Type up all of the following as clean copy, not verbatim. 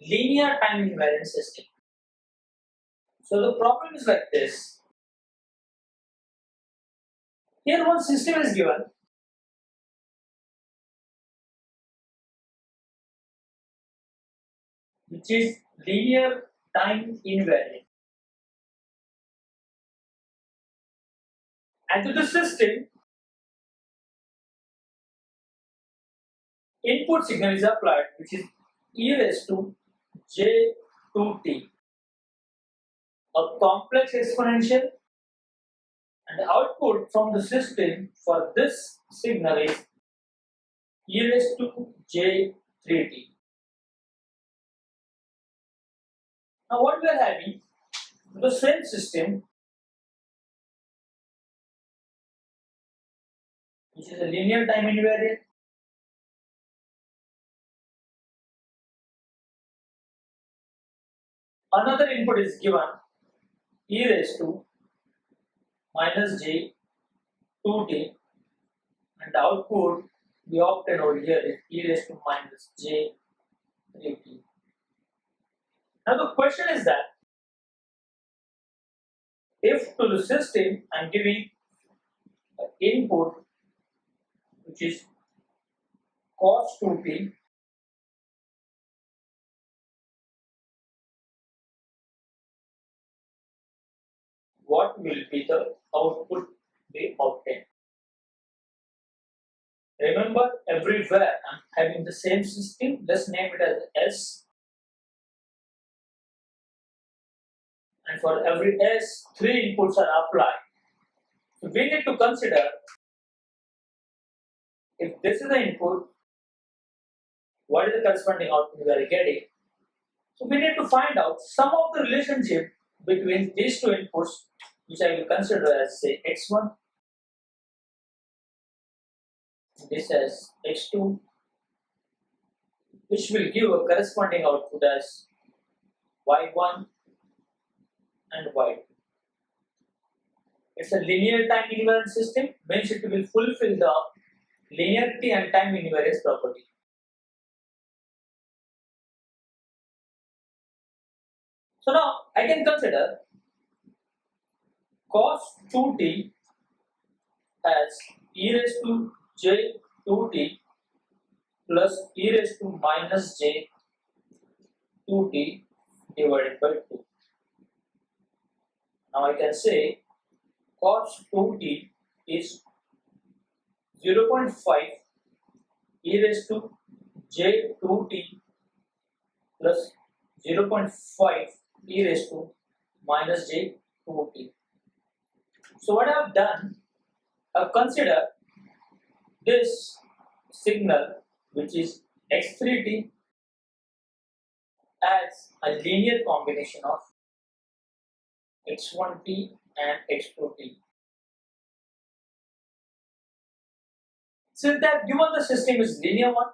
linear time invariant system. So the problem is like this. Here one system is given. Which is linear time invariant. And to the system, input signal is applied, which is e raised to j2t, a complex exponential, and the output from the system for this signal is e raised to j3t. Now what we are having, the same system, which is a linear time invariant. Another input is given e raised to minus j2t, and the output we obtain over here is e raised to minus j3t. Now the question is that if to the system I am giving an input which is cos 2t, what will be the output we obtain? Remember, everywhere I am having the same system, let's name it as S, and for every S, 3 inputs are applied. So we need to consider if this is the input, what is the corresponding output we are getting. So we need to find out some of the relationship between these two inputs, which I will consider as say x1, this as x2, which will give a corresponding output as y1 and y2. It's a linear time invariant system, means it will fulfill the linearity and time invariance property. So now I can consider cos 2t as e raised to j2t plus e raised to minus j2t divided by 2. Now I can say cos 2t is 0.5 e raised to j2t plus 0.5 e raised to minus j2t. So what I have done, I have considered this signal, which is x3t, as a linear combination of x1t and x2t. Since they have given the system is linear one,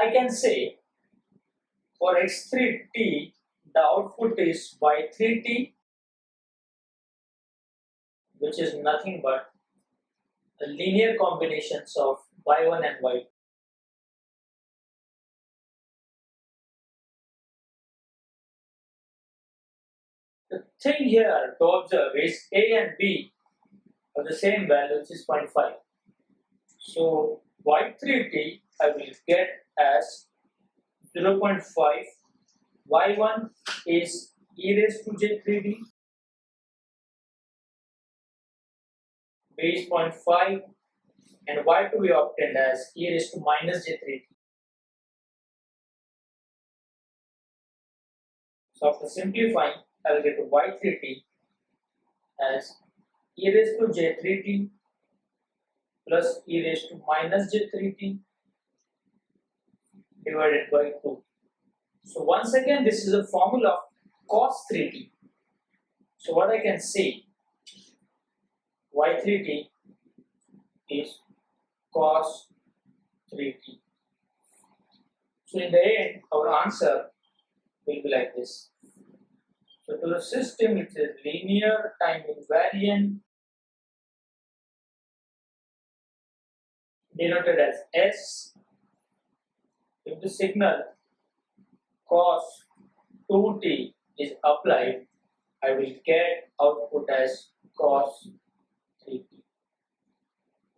I can say for x3t the output is y3t, which is nothing but the linear combinations of y1 and y2. The thing here to observe is a and b are the same value, which is 0.5. So y3t I will get as 0.5, y1 is e raised to j3t, b is 0.5, and y2 we obtained as e raised to minus j3t. So after simplifying, I will get to y3t as e raised to j3t plus e raised to minus j3t divided by 2. So once again, this is a formula of cos 3t. So what I can say, y3t is cos 3t. So in the end, our answer will be like this. So to the system, it is linear time invariant, denoted as S. If the signal cos 2t is applied, I will get output as cos 3t.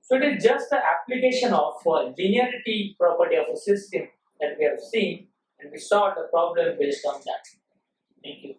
So it is just the application of linearity property of a system that we have seen, and we solved the problem based on that. Thank you.